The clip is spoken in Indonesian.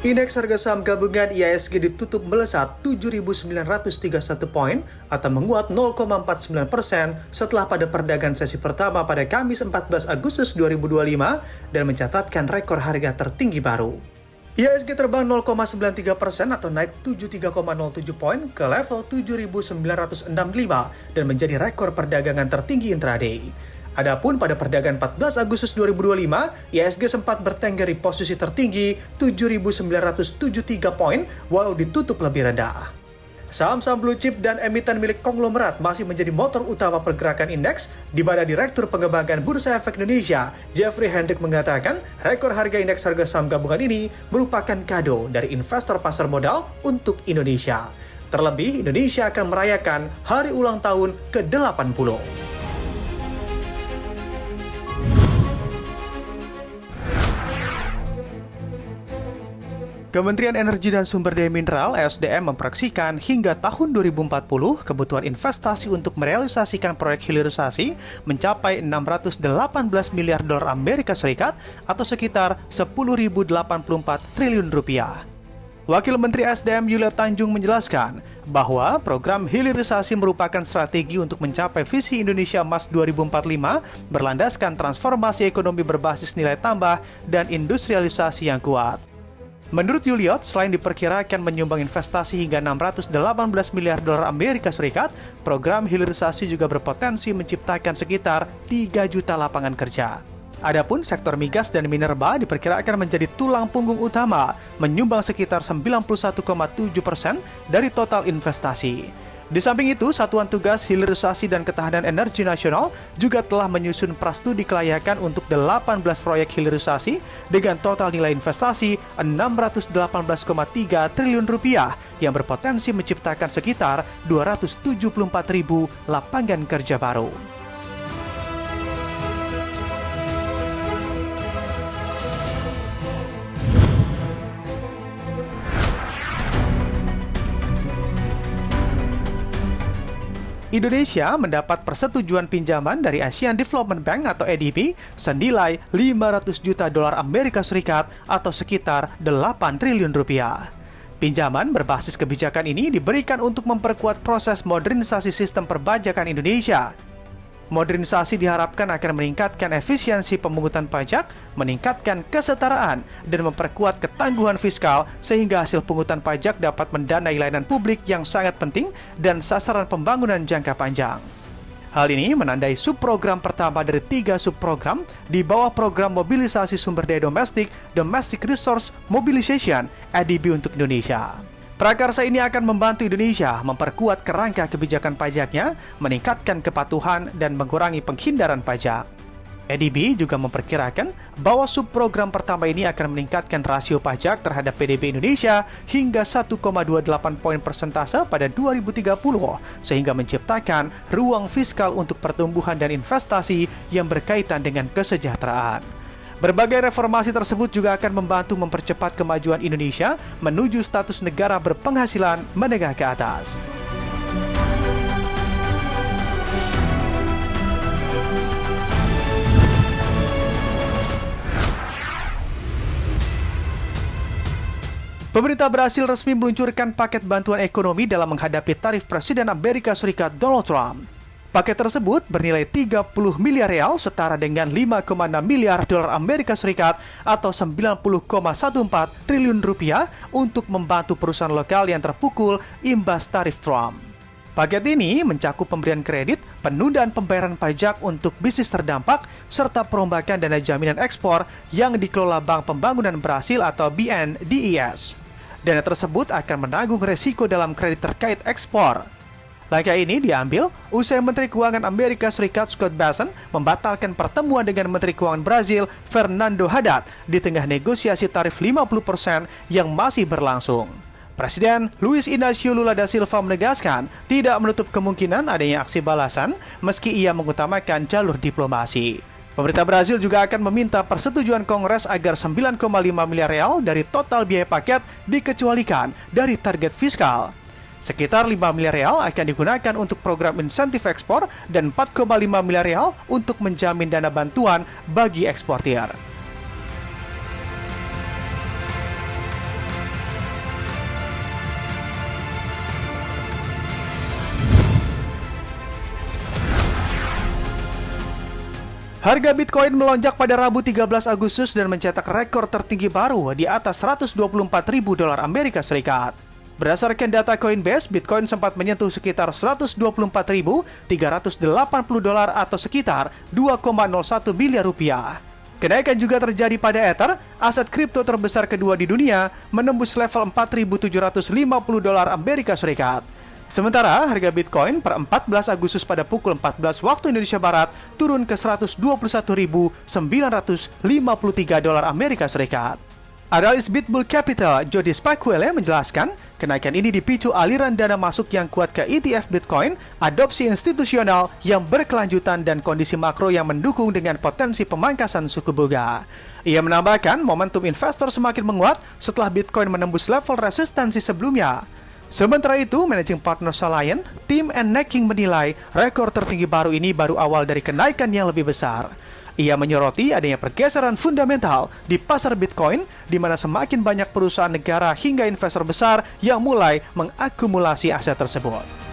Indeks harga saham gabungan IHSG ditutup melesat 7.931 poin atau menguat 0,49% setelah pada perdagangan sesi pertama pada Kamis 14 Agustus 2025 dan mencatatkan rekor harga tertinggi baru. IHSG terbang 0,93% atau naik 73,07 poin ke level 7.965 dan menjadi rekor perdagangan tertinggi intraday. Adapun pada perdagangan 14 Agustus 2025, IHSG sempat bertengger di posisi tertinggi 7.973 poin walau ditutup lebih rendah. Saham-saham blue chip dan emiten milik konglomerat masih menjadi motor utama pergerakan indeks, di mana Direktur Pengembangan Bursa Efek Indonesia, Jeffrey Hendrick mengatakan rekor harga indeks harga saham gabungan ini merupakan kado dari investor pasar modal untuk Indonesia. Terlebih, Indonesia akan merayakan hari ulang tahun ke-80. Kementerian Energi dan Sumber Daya Mineral (ESDM) memproyeksikan hingga tahun 2040 kebutuhan investasi untuk merealisasikan proyek hilirisasi mencapai 618 miliar dolar Amerika Serikat atau sekitar 10.084 triliun rupiah. Wakil Menteri ESDM Yulia Tanjung menjelaskan bahwa program hilirisasi merupakan strategi untuk mencapai visi Indonesia Emas 2045 berlandaskan transformasi ekonomi berbasis nilai tambah dan industrialisasi yang kuat. Menurut Yuliot, selain diperkirakan menyumbang investasi hingga 618 miliar dolar Amerika Serikat, program hilirisasi juga berpotensi menciptakan sekitar 3 juta lapangan kerja. Adapun sektor migas dan minerba diperkirakan menjadi tulang punggung utama, menyumbang sekitar 91,7% dari total investasi. Di samping itu, Satuan Tugas Hilirisasi dan Ketahanan Energi Nasional juga telah menyusun prastudi kelayakan untuk 18 proyek hilirisasi dengan total nilai investasi 618,3 triliun rupiah yang berpotensi menciptakan sekitar 274.000 lapangan kerja baru. Indonesia mendapat persetujuan pinjaman dari Asian Development Bank atau ADB senilai 500 juta dolar Amerika Serikat atau sekitar 8 triliun rupiah. Pinjaman berbasis kebijakan ini diberikan untuk memperkuat proses modernisasi sistem perpajakan Indonesia. Modernisasi diharapkan akan meningkatkan efisiensi pemungutan pajak, meningkatkan kesetaraan, dan memperkuat ketangguhan fiskal sehingga hasil pungutan pajak dapat mendanai layanan publik yang sangat penting dan sasaran pembangunan jangka panjang. Hal ini menandai subprogram pertama dari 3 subprogram di bawah program mobilisasi sumber daya domestik Domestic Resource Mobilization (ADB) untuk Indonesia. Prakarsa ini akan membantu Indonesia memperkuat kerangka kebijakan pajaknya, meningkatkan kepatuhan, dan mengurangi penghindaran pajak. ADB juga memperkirakan bahwa subprogram pertama ini akan meningkatkan rasio pajak terhadap PDB Indonesia hingga 1,28 poin persentase pada 2030, sehingga menciptakan ruang fiskal untuk pertumbuhan dan investasi yang berkaitan dengan kesejahteraan. Berbagai reformasi tersebut juga akan membantu mempercepat kemajuan Indonesia menuju status negara berpenghasilan menengah ke atas. Pemerintah Brasil resmi meluncurkan paket bantuan ekonomi dalam menghadapi tarif Presiden Amerika Serikat Donald Trump. Paket tersebut bernilai 30 miliar real setara dengan 5,6 miliar dolar Amerika Serikat atau 90,14 triliun rupiah untuk membantu perusahaan lokal yang terpukul imbas tarif Trump. Paket ini mencakup pemberian kredit, penundaan pembayaran pajak untuk bisnis terdampak, serta perombakan dana jaminan ekspor yang dikelola Bank Pembangunan Brasil atau BNDES. Dana tersebut akan menanggung resiko dalam kredit terkait ekspor. Langkah ini diambil usai Menteri Keuangan Amerika Serikat Scott Bessent membatalkan pertemuan dengan Menteri Keuangan Brazil Fernando Haddad di tengah negosiasi tarif 50% yang masih berlangsung. Presiden Luiz Inácio Lula da Silva menegaskan tidak menutup kemungkinan adanya aksi balasan meski ia mengutamakan jalur diplomasi. Pemerintah Brazil juga akan meminta persetujuan Kongres agar 9,5 miliar real dari total biaya paket dikecualikan dari target fiskal. Sekitar 5 miliar real akan digunakan untuk program insentif ekspor dan 4,5 miliar real untuk menjamin dana bantuan bagi eksportir. Harga Bitcoin melonjak pada Rabu 13 Agustus dan mencetak rekor tertinggi baru di atas 124.000 dolar Amerika Serikat. Berdasarkan data Coinbase, Bitcoin sempat menyentuh sekitar 124.380 dolar atau sekitar 2,01 miliar rupiah. Kenaikan juga terjadi pada Ether, aset kripto terbesar kedua di dunia, menembus level 4.750 dolar Amerika Serikat. Sementara harga Bitcoin per 14 Agustus pada pukul 14 waktu Indonesia Barat turun ke 121.953 dolar Amerika Serikat. Analis Bitbull Capital, Jody Spackwell menjelaskan, kenaikan ini dipicu aliran dana masuk yang kuat ke ETF Bitcoin, adopsi institusional yang berkelanjutan dan kondisi makro yang mendukung dengan potensi pemangkasan suku bunga. Ia menambahkan, momentum investor semakin menguat setelah Bitcoin menembus level resistensi sebelumnya. Sementara itu, Managing Partner Soliant, Tim and Necking menilai rekor tertinggi baru ini baru awal dari kenaikan yang lebih besar. Ia menyoroti adanya pergeseran fundamental di pasar Bitcoin, di mana semakin banyak perusahaan negara hingga investor besar yang mulai mengakumulasi aset tersebut.